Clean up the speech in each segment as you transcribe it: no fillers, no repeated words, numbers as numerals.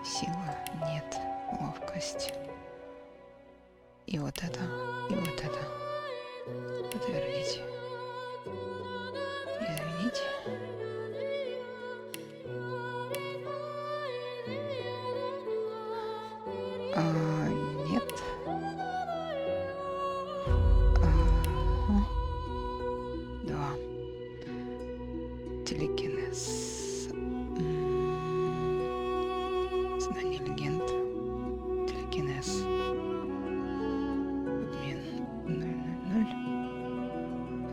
Сила нет. Ловкость. И вот это. И вот это. Подтвердите. Изменить. Нет. Два. Телекинез. Знание легенд. Телекинез. Обмен 000.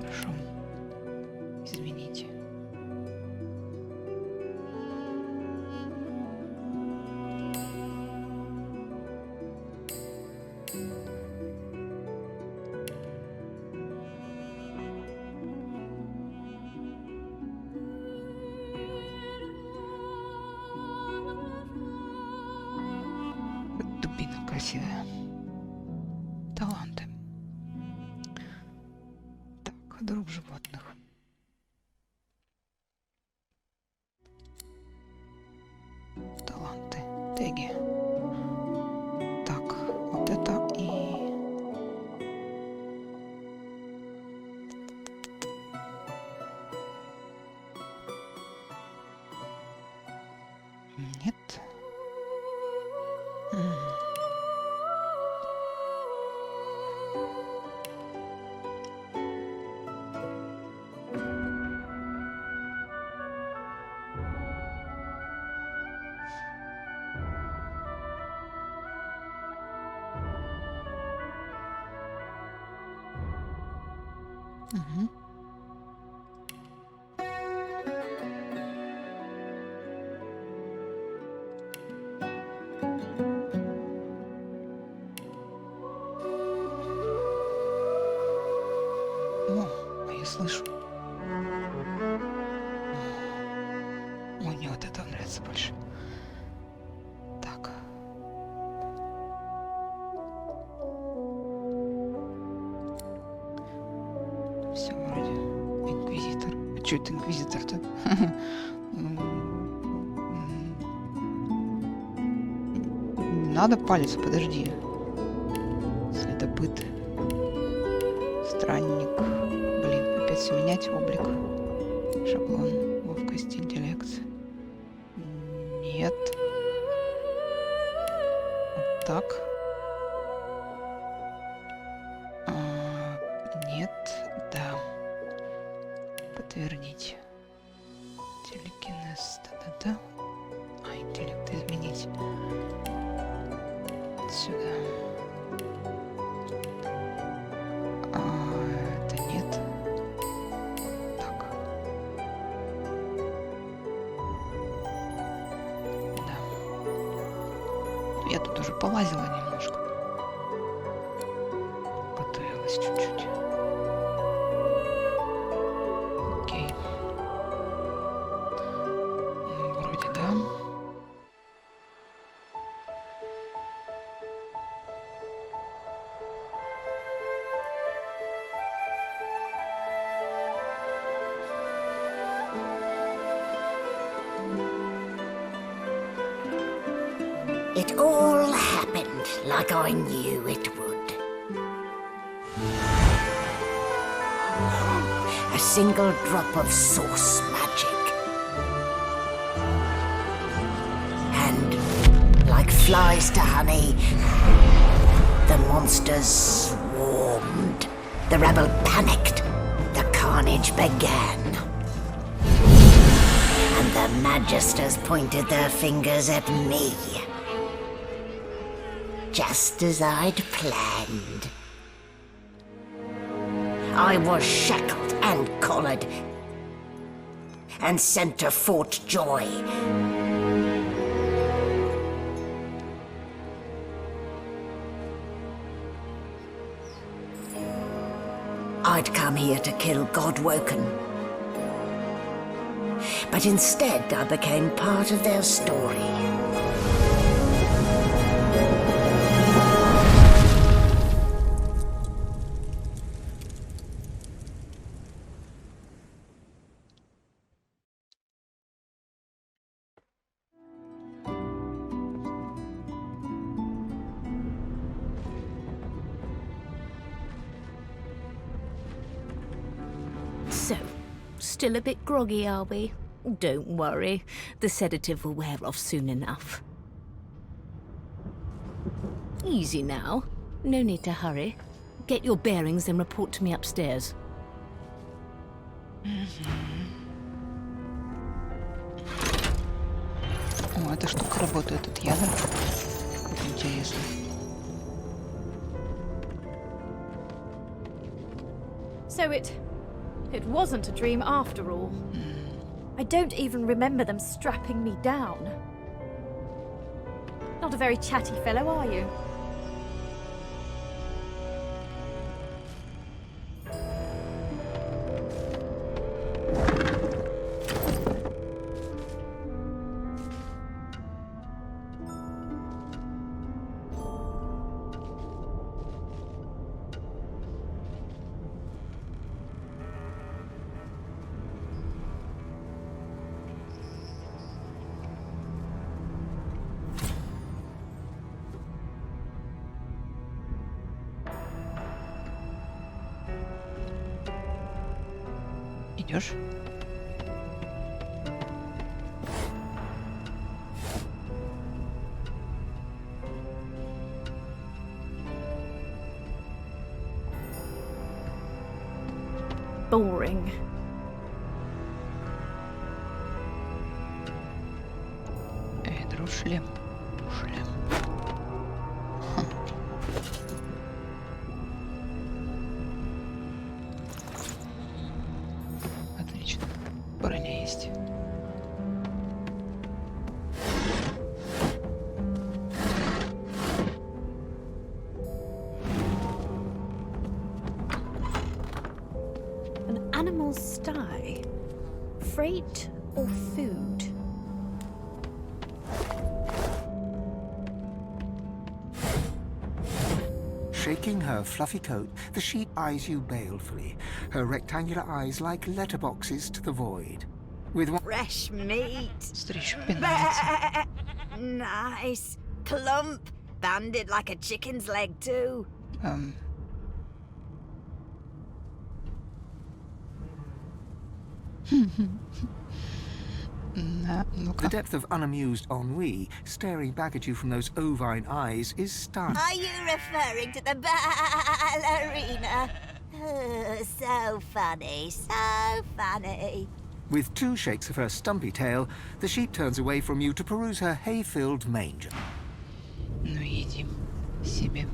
Хорошо. Измените. Дубина красивая. Таланты. Так, друг животных. Таланты. Теги. Так, вот это и... Нет. Угу. О, я слышу. О, мне вот это нравится больше. Так. Все вроде. Инквизитор. А что это инквизитор-то? Надо палец, подожди. Следопыт. Странник. Блин, опять все менять. Облик. Шаблон. Ловкость. Интеллект. Нет. Вот так. Нет. Да. Подтвердить. Телекинез. Да-да-да. А, интеллект изменить. Сюда. Это нет. Так. Да. Я тут уже полазила немножко. Готовилась чуть-чуть. Окей. Вроде да. It all happened like I knew it would. A single drop of source magic. And like flies to honey, the monsters swarmed. The rebel panicked. The carnage began. And the magisters pointed their fingers at me. Just as I'd planned. I was shackled and collared and sent to Fort Joy. I'd come here to kill Godwoken. But instead I became part of their story. Still a bit groggy, are we? Don't worry. The sedative will wear off soon enough. Easy now. No need to hurry. Get your bearings and report to me upstairs. О, эта штука работает от ядра. Интересно. So it wasn't a dream after all. I don't even remember them strapping me down. Not a very chatty fellow, are you? Идешь? Boring. Эдру шлем. Шлем. Ха. Отлично. Броня есть. An animal's sty. Freight or food? Shaking her fluffy coat, the sheep eyes you balefully, her rectangular eyes like letterboxes to the void. With one Fresh meat. Встречу пинается. Nice. Plump. Banded like a chicken's leg, too. Да, the ну-ка. depth of unamused ennui staring back at you from those ovine eyes is stark. Are you referring to the ballerina? Oh, so funny, so funny. With two shakes of her stumpy tail, the sheep turns away from you to peruse her hay-filled manger. Ну, едим себе.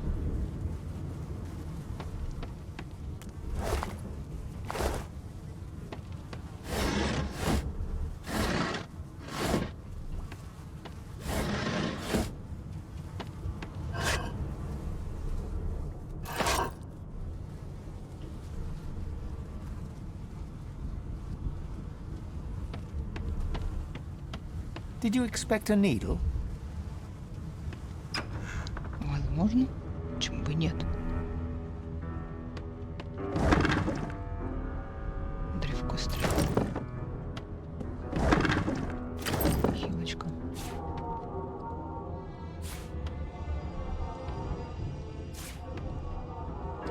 Did you expect a needle? Возможно. Почему бы нет? Древко стрел. Хилочка.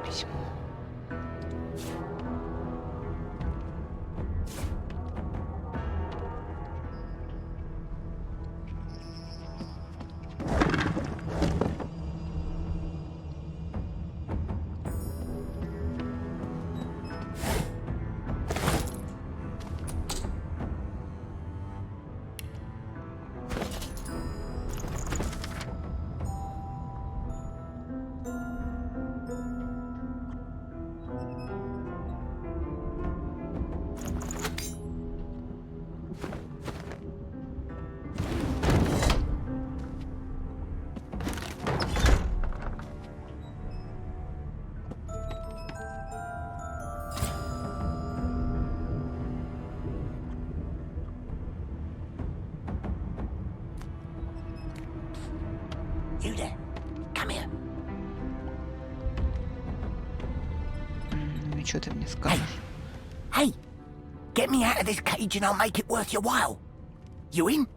Письмо. You there? Come here. Ну и что ты мне скажешь? Hey, get me out of this cage and I'll make it worth your while. You in?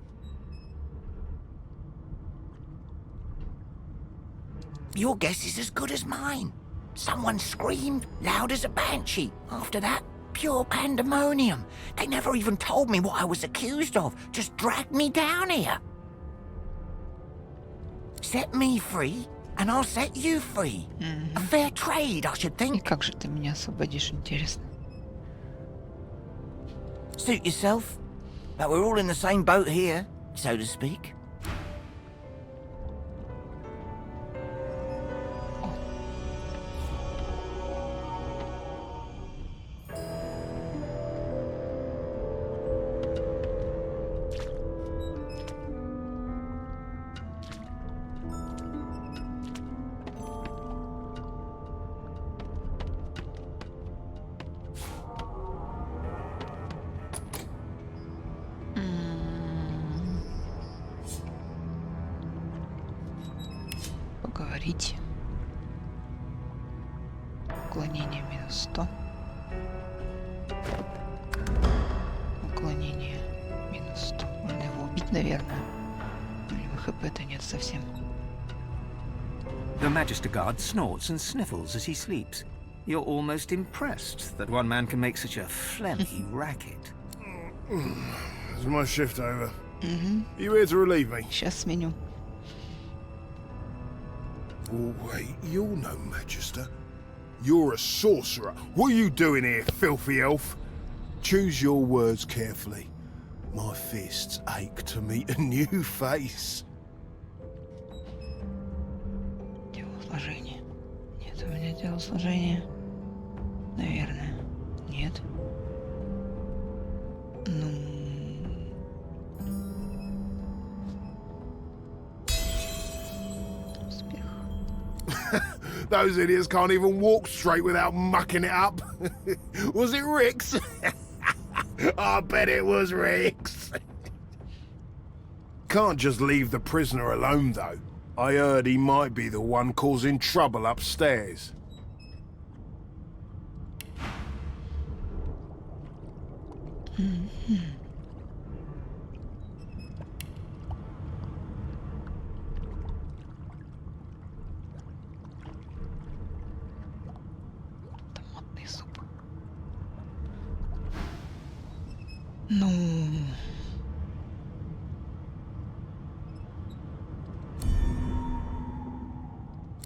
Your guess is as good as mine. Someone screamed loud as a banshee. After that, pure pandemonium. They never even told me what I was accused of. Just dragged me down here. Set me free, and I'll set you free. A fair trade, I should И think. как же ты меня освободишь, интересно? Suit yourself. But we're all in the same boat here, so to speak. Поговорить. Уклонение минус 100. Уклонение минус 100. Можно его убить, наверное. У него хп-то нет совсем. The Magister Guard snorts and sniffles as he sleeps. You're almost impressed that one man can make such a phlegmy racket. Is my shift over? You here to relieve me? Сейчас сменю. Oh, wait, you're no Magister. You're a sorcerer. What are you doing here, filthy elf? Choose your words carefully. My fists ache to meet a new face. Телосложение. Нет у меня телосложения. Наверное. Нет. Ну... Those idiots can't even walk straight without mucking it up. Was it Rick's? I bet it was Rick's. Can't just leave the prisoner alone, though. I heard he might be the one causing trouble upstairs. Томатный суп. Ну...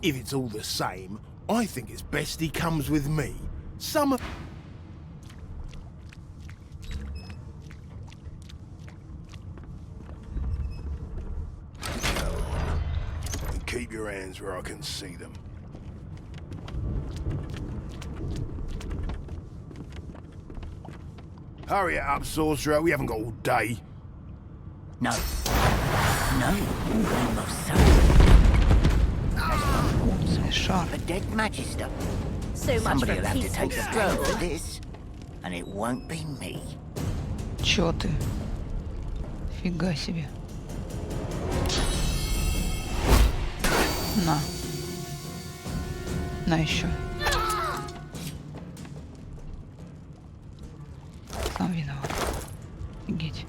If it's all the same, I think it's best he comes with me. Some of... And keep your hands where I can see them. Hurry it up, sorcerer. We haven't got all day. No. No. Almost so. Опция, шар. A dead magister. So much Somebody for will have to peaceful take the blame stroll. for this. And it won't be me. Чё ты? Фига себе. На. На еще. Сам виноват. Офигеть.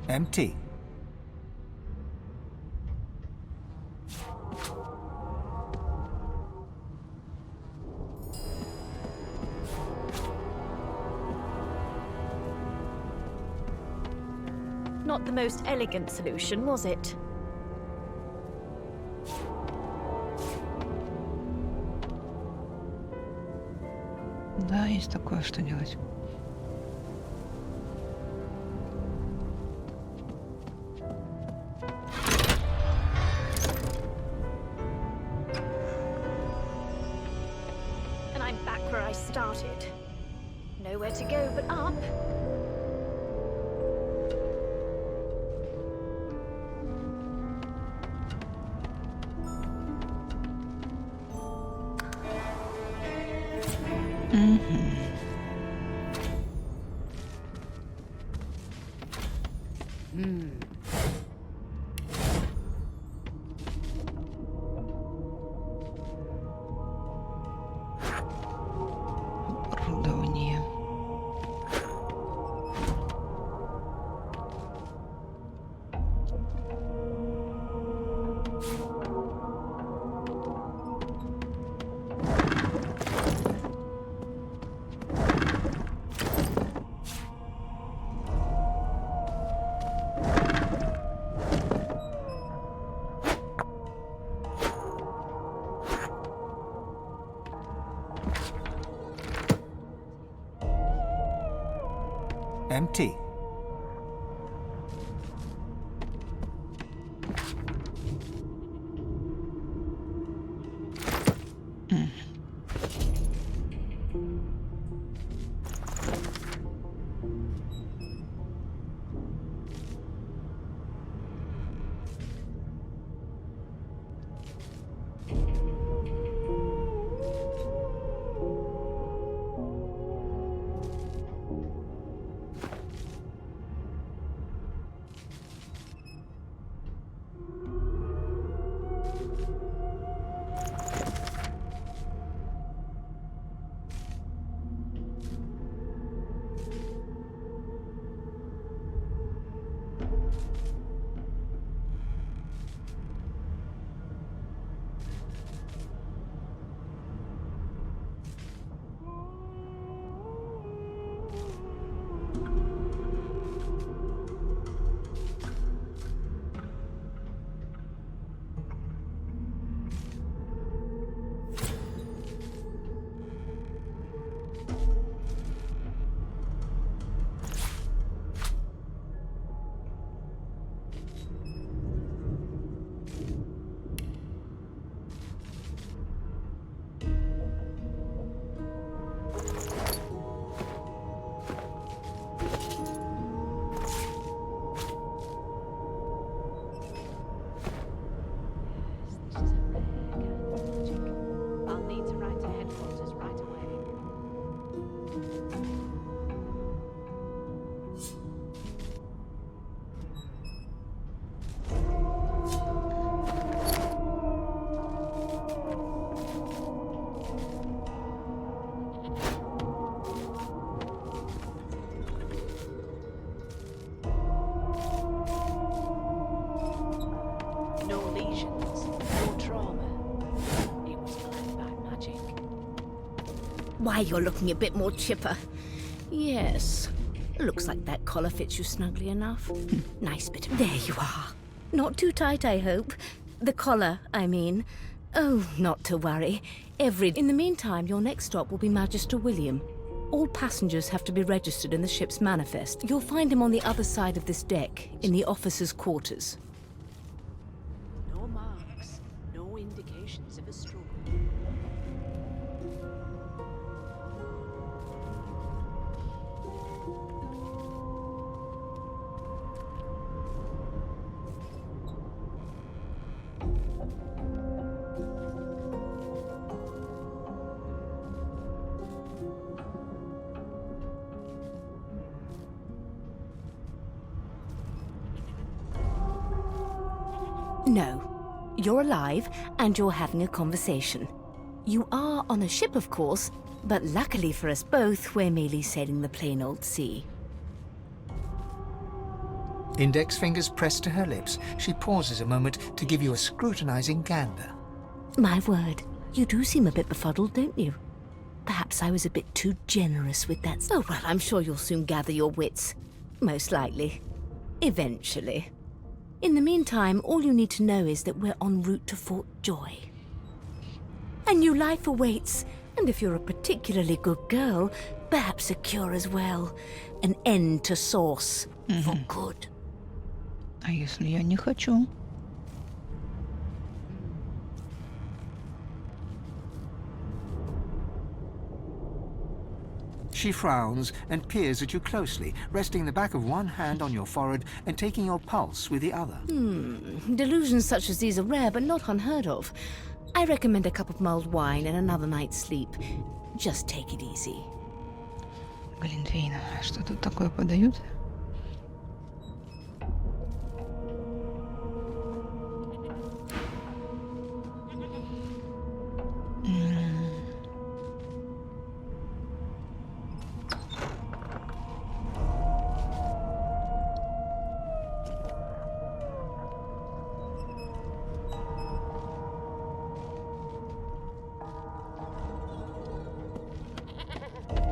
Empty. Not the most elegant solution, was it? Да, есть такое, что делать. I'm back where I started. Nowhere to go but up. Оборудование. Empty. I'll need to write to headquarters right away. No lesions, no trauma. It was planned by magic. Why, you're looking a bit more chipper. Yes. Looks like that collar fits you snugly enough. Nice bit of... There you are. Not too tight, I hope. The collar, I mean. Oh, not to worry. In the meantime, your next stop will be Magister William. All passengers have to be registered in the ship's manifest. You'll find him on the other side of this deck, in the officers' quarters. No marks, no indications of a struggle. No. You're alive, and you're having a conversation. You are on a ship, of course, but luckily for us both, we're merely sailing the plain old sea. Index fingers pressed to her lips, she pauses a moment to give you a scrutinizing gander. My word, you do seem a bit befuddled, don't you? Perhaps I was a bit too generous with that. Oh, well, I'm sure you'll soon gather your wits. Most likely. Eventually. In the meantime, all you need to know is that we're en route to Fort Joy. A new life awaits, and if you're a particularly good girl, perhaps a cure as well. An end to Source. For good. А если я не хочу? She frowns and peers at you closely, resting the back of one hand on your forehead and taking your pulse with the other. Delusions such as these are rare, but not unheard of. I recommend a cup of mulled wine and another night's sleep. Just take it easy. Глинтвейн. А что тут такое подают?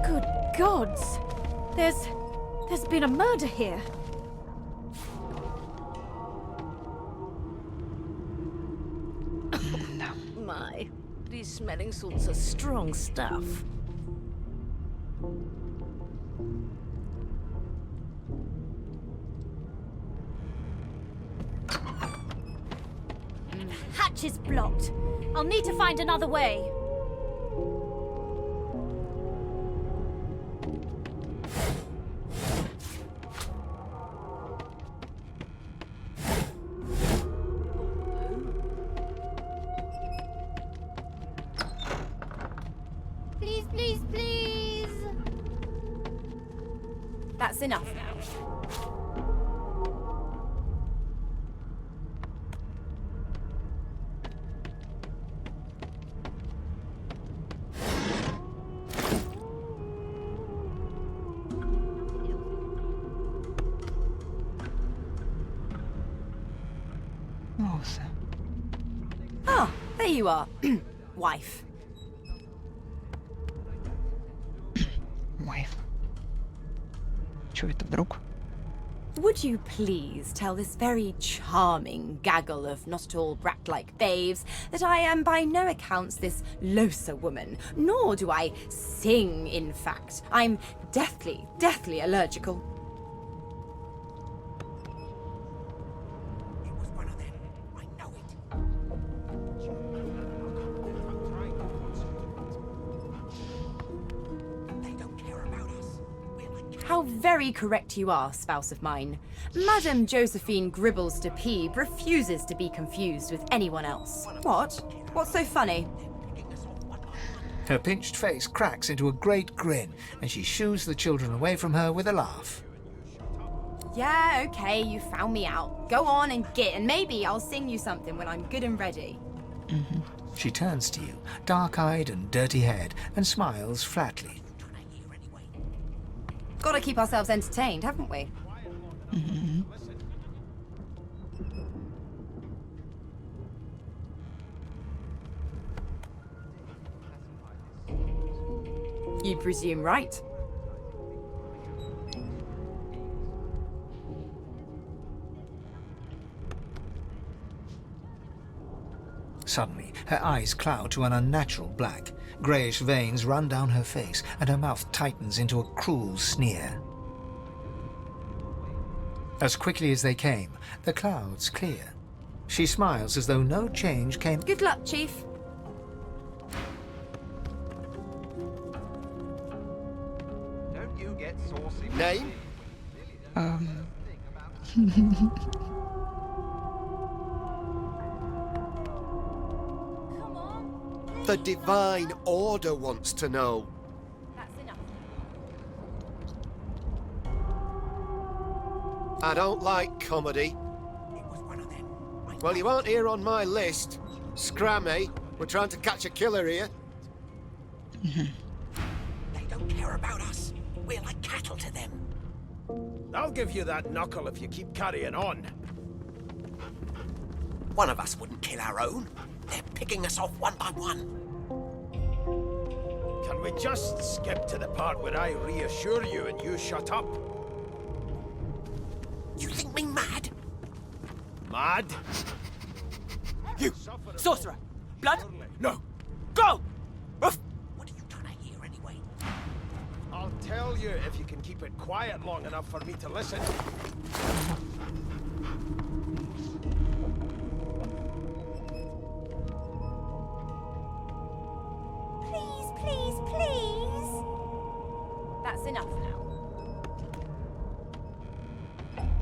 Good gods! There's been a murder here. My, these smelling salts are strong stuff. Hatch is blocked. I'll need to find another way. Please, please, please! That's enough now. Волосы. Ah, there you are. Wife. Wife. Чё это вдруг? Would you please tell this very charming gaggle of not-at-all brat-like babes that I am by no accounts this loser woman, nor do I sing, in fact. I'm deathly, deathly allergical. It was one of them. I know it. They don't care about us. We're like How very correct you are, spouse of mine. Madame Josephine Gribbles de Peeb refuses to be confused with anyone else. What? What's so funny? Her pinched face cracks into a great grin, and she shoos the children away from her with a laugh. Yeah, okay, you found me out. Go on and git, and maybe I'll sing you something when I'm good and ready. She turns to you, dark-eyed and dirty-haired, and smiles flatly. Gotta keep ourselves entertained, haven't we? You presume right. Suddenly, her eyes cloud to an unnatural black. Greyish veins run down her face, and her mouth tightens into a cruel sneer. As quickly as they came, the clouds clear. She smiles as though no change came. Good luck, Chief. Don't you get saucy? Name? Come on. The Divine Order wants to know. That's enough. I don't like comedy. It was one of them. Well, you aren't here on my list. Scrammy, we're trying to catch a killer here. They don't care about us. We're like cattle to them. I'll give you that knuckle if you keep carrying on. One of us wouldn't kill our own. They're picking us off one by one. Can we just skip to the part where I reassure you and you shut up? You think me mad? Mad? You! Sorcerer! Blood? No. Go! What are you trying to hear anyway? I'll tell you if you can keep it quiet long enough for me to listen. Please, please, please. That's enough now.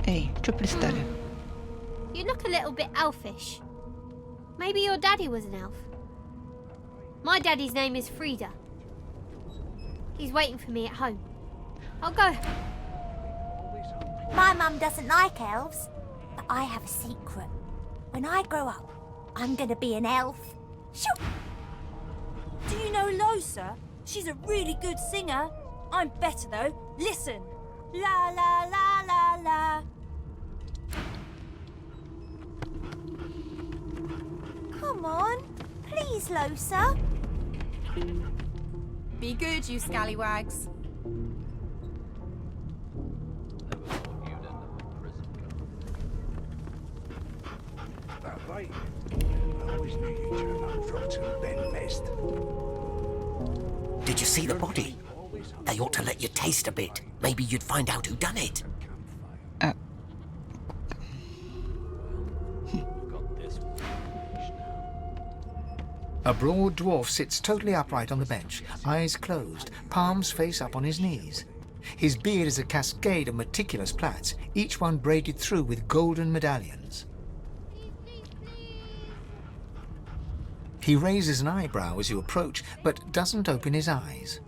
Эй, чё пристали? You look a little bit elfish. Maybe your daddy was an elf. My daddy's name is Frida. He's waiting for me at home. I'll go. My mum doesn't like elves, but I have a secret. When I grow up, I'm gonna be an elf. Shoo! Do you know Losa? She's a really good singer. I'm better though. Listen. La la la la la. Come on, please, Losa. Be good, you scallywags. That right. I always knew you'd turn out rotten, Ben Mist. Did you see the body? They ought to let you taste a bit. Maybe you'd find out who done it. A broad dwarf sits totally upright on the bench, eyes closed, palms face up on his knees. His beard is a cascade of meticulous plaits, each one braided through with golden medallions. He raises an eyebrow as you approach, but doesn't open his eyes.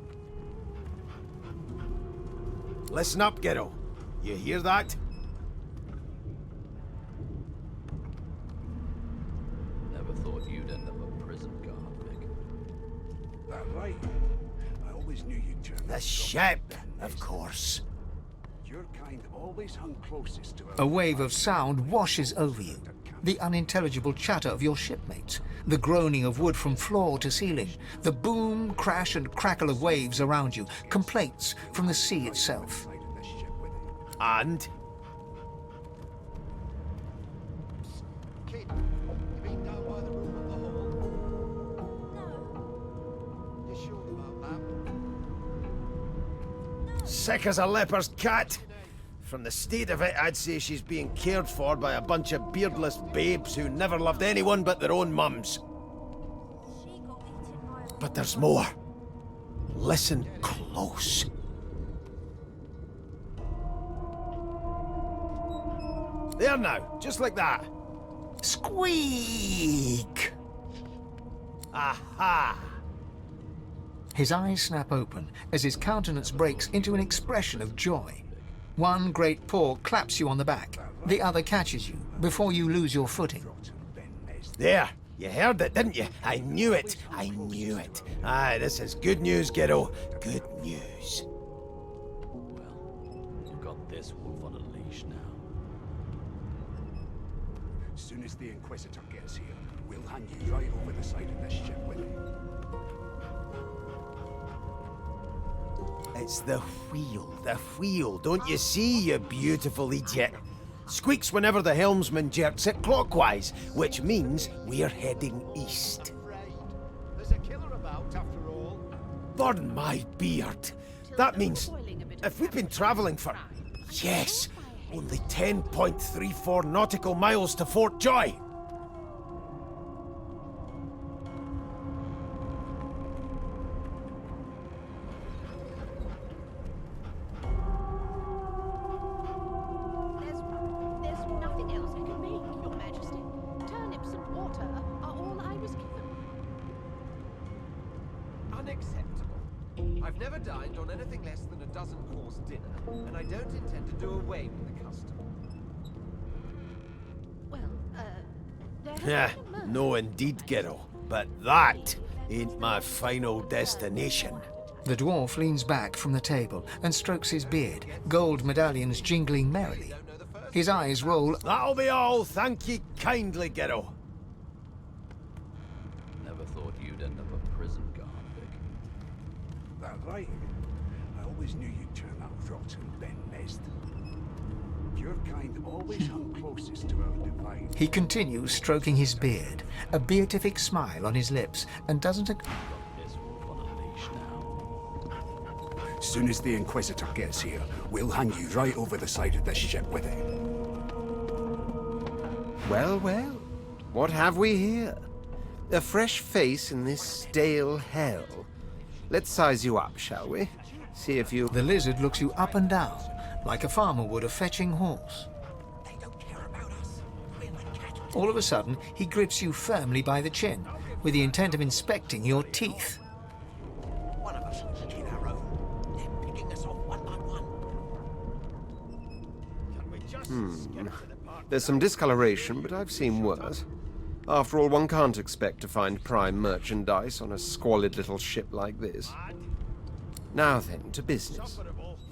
Listen up, Ghetto. You hear that? Never thought you'd end up a prison guard, Vic. That right. I always knew you'd turn out The ship, of course. Your kind always hung closest to A wave of sound washes over you. The unintelligible chatter of your shipmates, the groaning of wood from floor to ceiling, the boom, crash and crackle of waves around you, complaints from the sea itself. And? Kid, you been down by the room of the hall? No. You sure about that? Sick as a leper's cat. From the state of it, I'd say she's being cared for by a bunch of beardless babes who never loved anyone but their own mums. She got eaten by a But there's more. Listen close. There now, just like that. Squeak! Aha! His eyes snap open as his countenance breaks into an expression of joy. One great paw claps you on the back. The other catches you before you lose your footing. There, you heard it, didn't you? I knew it. I knew it. Aye, this is good news, Ghetto. Good news. Well, you've got this wolf on a leash now. As soon as the Inquisitor gets here, we'll hand you right over the side of this ship with him. It's the wheel. Don't you see, you beautiful idiot? Squeaks whenever the helmsman jerks it clockwise, which means we're heading east. There's a killer about, after all. Burn my beard. That means if we've been travelling for, yes, only 10.34 nautical miles to Fort Joy. There's nothing else I can make, Your Majesty. Turnips and water are all I was given. Unacceptable. I've never dined on anything less than a dozen-course dinner, and I don't intend to do away with the custom. Well, there has Yeah, been a murder. no indeed, Ghetto. But that ain't my final destination. The dwarf leans back from the table and strokes his beard, gold medallions jingling merrily. His eyes roll. That'll be all. Thank ye kindly, Ghetto. Never thought you'd end up a prison guard, Vic. That right. I always knew you'd turn out rotten, Ben Mist. Your kind always hung closest to our divine. He continues stroking his beard, a beatific smile on his lips, and doesn't... This wolf on a leash now. As soon as the Inquisitor gets here, we'll hand you right over the side of this ship with him. Well, well, what have we here? A fresh face in this stale hell. Let's size you up, shall we? See if you... The lizard looks you up and down, like a farmer would a fetching horse. All of a sudden, he grips you firmly by the chin, with the intent of inspecting your teeth. One of us in our own. They're picking us off one by one. There's some discoloration, but I've seen worse. After all, one can't expect to find prime merchandise on a squalid little ship like this. Now then, to business.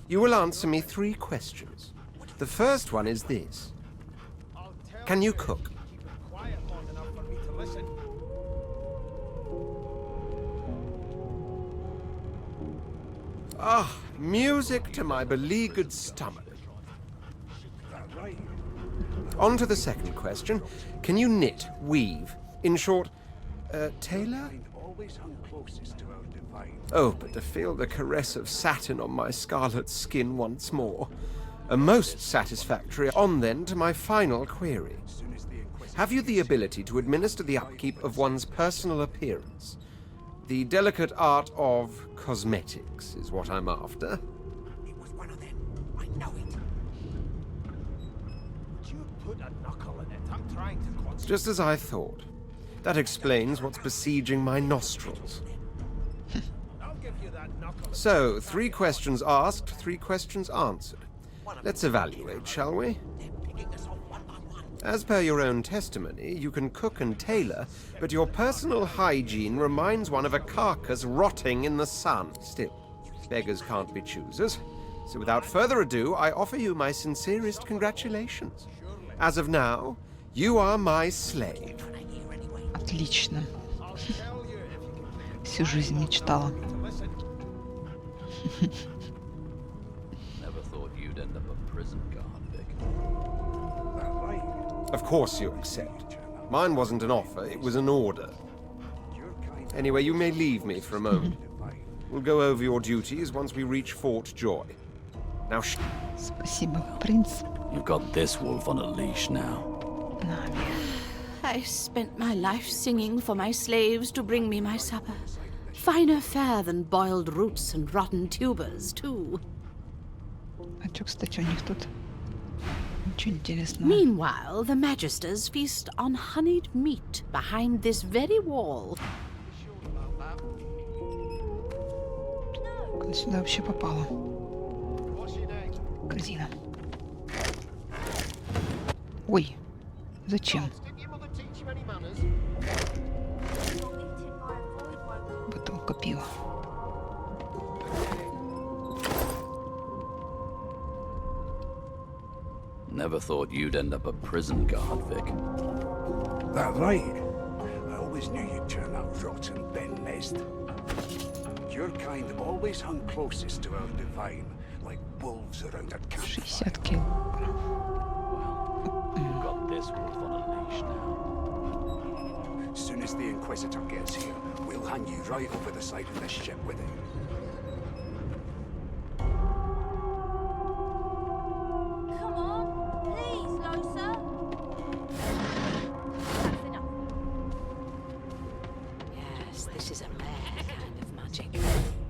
You will answer me 3 questions. The first one is this. Can you cook? Ah, music to my beleaguered stomach. On to the second question. Can you knit, weave? In short, tailor? Oh, but to feel the caress of satin on my scarlet skin once more. A most satisfactory. On then to my final query. Have you the ability to administer the upkeep of one's personal appearance? The delicate art of cosmetics is what I'm after. It was one of them. I know it. Would you put a knuckle in it? I'm trying to concentrate. Just as I thought. That explains what's besieging my nostrils. I'll give you that knuckle. So, 3 questions asked, 3 questions answered. Let's evaluate, shall we? As per your own testimony, you can cook and tailor, but your personal hygiene reminds one of a carcass rotting in the sun. Still, beggars can't be choosers. So without further ado, I offer you my sincerest congratulations. As of now, you are my slave. Отлично. Всю жизнь мечтала. Never thought you'd end up a prison guard, Vic. Of course you accept. Mine wasn't an offer, it was an order. Anyway, you may leave me for a moment. We'll go over your duties once we reach Fort Joy. Now Спасибо, принц. You've got this wolf on a leash now. I spent my life singing for my slaves to bring me my supper. Finer fare than boiled roots and rotten tubers, too. А чё, кстати, у них тут? Ничего интересного. Meanwhile, the Magisters feast on honeyed meat behind this very wall. Как она сюда вообще попала? Корзина. Ой, зачем? Бутылка пива. Never thought you'd end up a prison guard, Vic. That right? I always knew you'd turn up rotten Ben Nest. Your kind always hung closest to our divine, like wolves around a campfire. 60 кило. You've got this wolf on a leash now. Soon as the Inquisitor gets here, we'll hang you right over the side of this ship with him. Come on, please, Losa. That's enough. Yes, this is a rare kind of magic.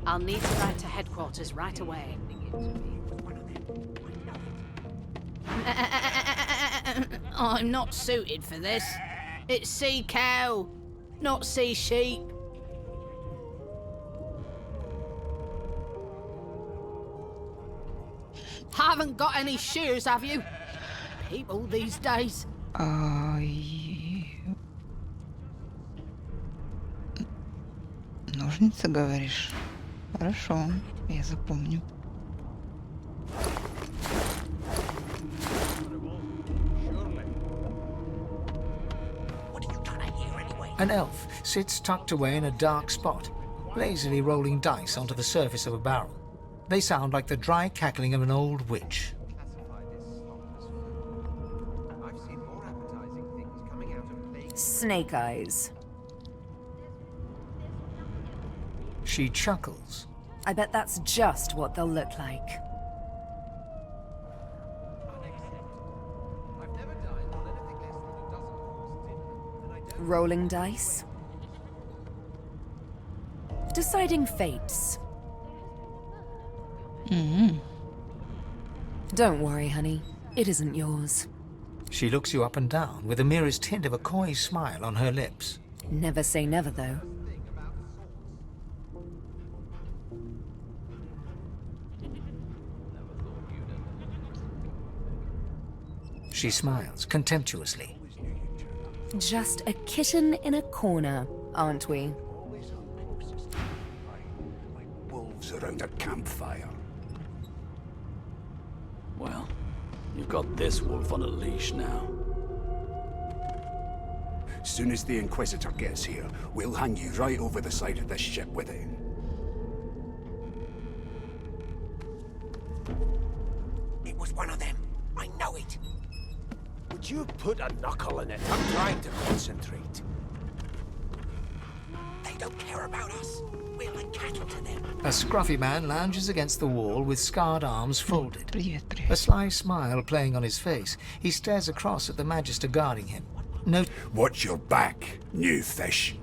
I'll need to write to headquarters right away. I'm not suited for this. It's sea cow, not sea sheep. Haven't got any shoes, have you? People these days. Ножницы, говоришь? Хорошо, я запомню. An elf sits tucked away in a dark spot, lazily rolling dice onto the surface of a barrel. They sound like the dry cackling of an old witch. Snake eyes. She chuckles. I bet that's just what they'll look like. Rolling dice. Deciding fates. Don't worry, honey. It isn't yours. She looks you up and down with the merest hint of a coy smile on her lips. Never say never, though. She smiles contemptuously. Just a kitten in a corner, aren't we? Like wolves around a campfire. Well, you've got this wolf on a leash now. Soon as the Inquisitor gets here, we'll hang you right over the side of this ship with it. It was one of them. I know it. Would you put a knuckle in it? I'm trying to concentrate. They don't care about us. We're like cattle to them. A scruffy man lounges against the wall with scarred arms folded. Привет, A привет. sly smile playing on his face, he stares across at the Magister guarding him. No. Watch your back, new fish.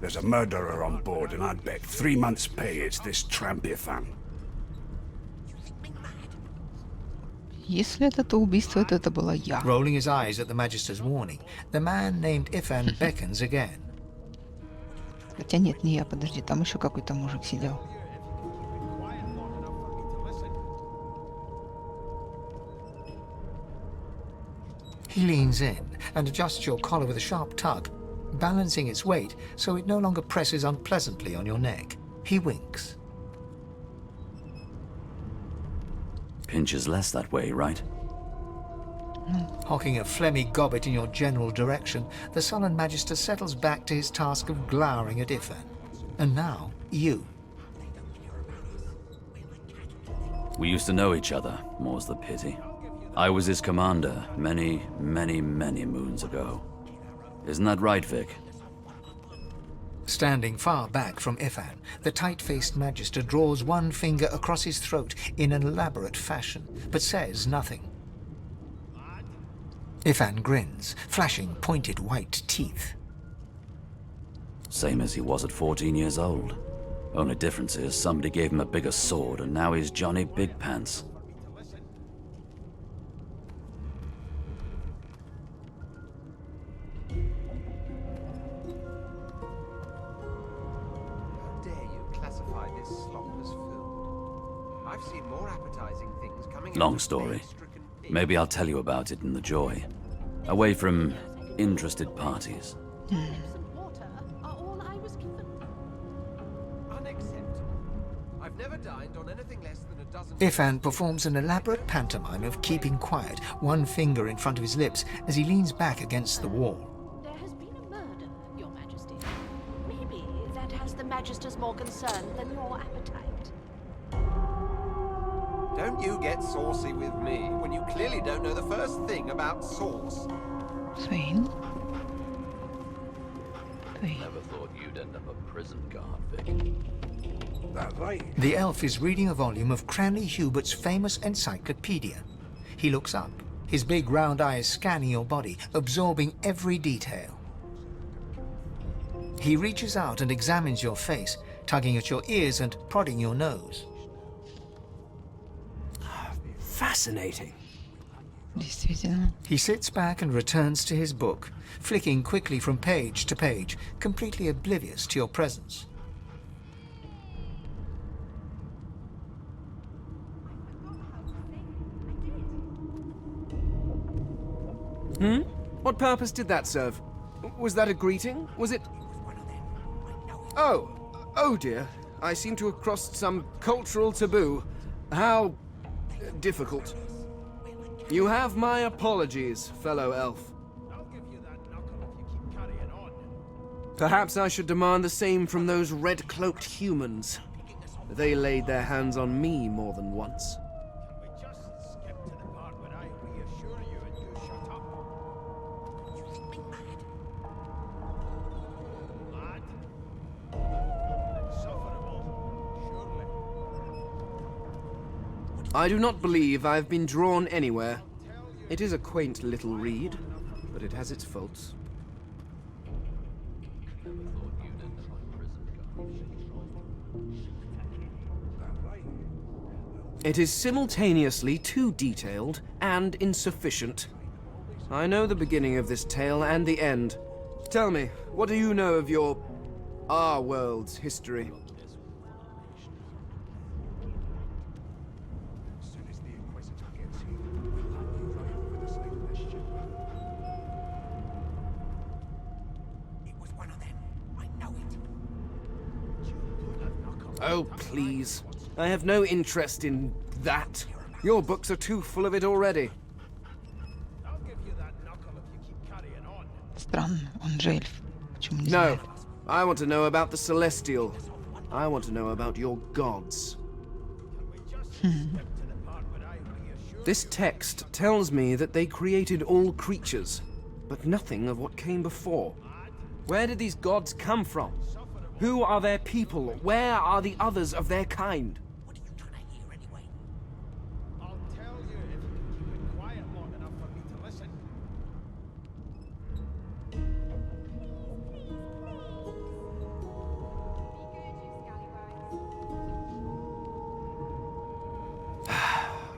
There's a murderer on board, and I'd bet 3 months' pay it's this trampy fan. Если это то убийство, то это была я. Rolling his eyes at the Magister's warning, the man named Ifan beckons again. Хотя нет, не я, подожди, там еще какой-то мужик сидел. He leans in and adjusts your collar with a sharp tug, balancing its weight so it no longer presses unpleasantly on your neck. He winks. Pinches less that way, right? Hocking a phlegmy gobbet in your general direction, the sullen Magister settles back to his task of glowering at Ifan. And now, you. We used to know each other, more's the pity. I was his commander many, many, many moons ago. Isn't that right, Vic? Standing far back from Ifan, the tight-faced Magister draws one finger across his throat in an elaborate fashion, but says nothing. Ifan grins, flashing pointed white teeth. Same as he was at 14 years old. Only difference is somebody gave him a bigger sword and now he's Johnny Big Pants. How dare you classify this slop as food? I've seen more appetizing things coming out Long of story. plague-stricken pigs. Maybe I'll tell you about it in the Joy. Away from interested parties. Unacceptable. I've never dined on anything less than a dozen. Ifan performs an elaborate pantomime of keeping quiet, one finger in front of his lips as he leans back against the wall. There has been a murder, Your Majesty. Maybe that has the Magister's more concerned than your appetite. Don't you get saucy with me when you clearly don't know the first thing about sauce. Свейн. Never thought you'd end up a prison guard, Vic. That right? The elf is reading a volume of Cranley Hubert's famous encyclopedia. He looks up, his big round eyes scanning your body, absorbing every detail. He reaches out and examines your face, tugging at your ears and prodding your nose. Fascinating. Действительно. He sits back and returns to his book, flicking quickly from page to page, completely oblivious to your presence. What purpose did that serve? Was that a greeting? Was it... Oh dear. I seem to have crossed some cultural taboo. How... difficult. You have my apologies, fellow elf. Perhaps I should demand the same from those red-cloaked humans. They laid their hands on me more than once. I do not believe I've been drawn anywhere. It is a quaint little read, but it has its faults. It is simultaneously too detailed and insufficient. I know the beginning of this tale and the end. Tell me, what do you know of our world's history? Oh, please. I have no interest in that. Your books are too full of it already. Странно, он же эльф. Почему не No, знает? I want to know about the Celestial. I want to know about your gods. This text tells me that they created all creatures, but nothing of what came before. Where did these gods come from? Who are their people? Where are the others of their kind? I'll tell you if you can keep it quiet long enough for me to listen.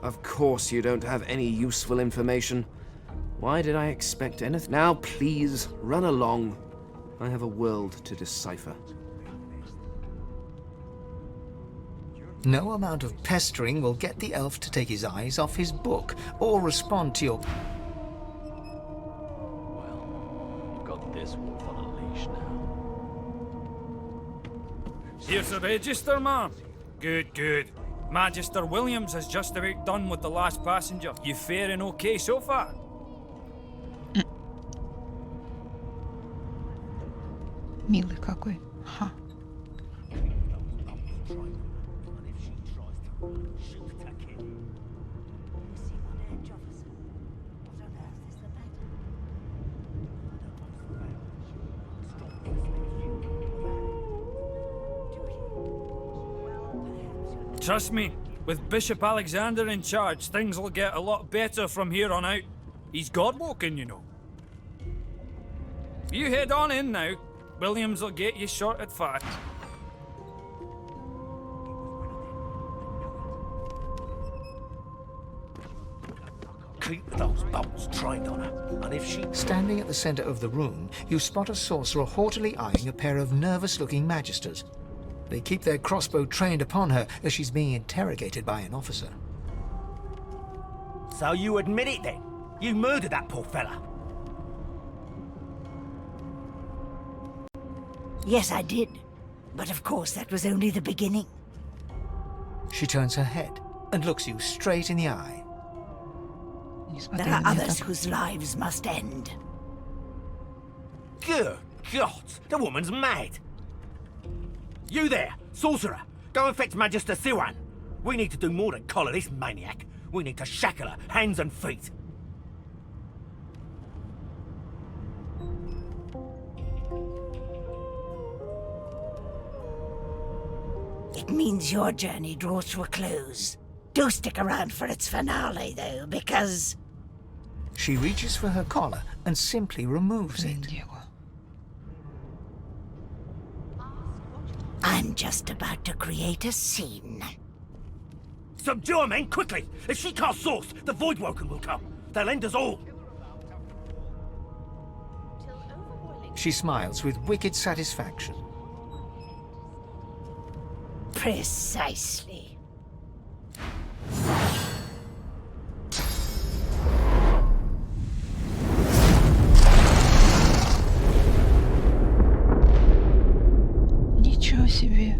Of course you don't have any useful information. Why did I expect anything? Now please, run along. I have a world to decipher. No amount of pestering will get the elf to take his eyes off his book or respond to your... You've got this wolf on a leash now. Here's the register, ma'am. Good, good. Magister Williams has just about done with the last passenger. You faring okay so far? Милый какой. Ха. Trust me, with Bishop Alexander in charge, things will get a lot better from here on out. He's God-woken, you know. You head on in now. Williams will get you sorted fast. Keep those bolts trained on her, and if she... Standing at the center of the room, you spot a sorcerer haughtily eyeing a pair of nervous-looking magisters. They keep their crossbow trained upon her as she's being interrogated by an officer. So you admit it then? You murdered that poor fella? Yes, I did. But of course, that was only the beginning. She turns her head and looks you straight in the eye. There are others whose lives must end. Good God, the woman's mad. You there, sorcerer, go and fetch Magister Siwan. We need to do more than collar this maniac. We need to shackle her, hands and feet. It means your journey draws to a close. Do stick around for its finale, though, because... She reaches for her collar and simply removes it. I'm just about to create a scene. Subdue her, men, quickly! If she casts source, the Voidwoken will come. They'll end us all. She smiles with wicked satisfaction. Precisely. Ничего себе.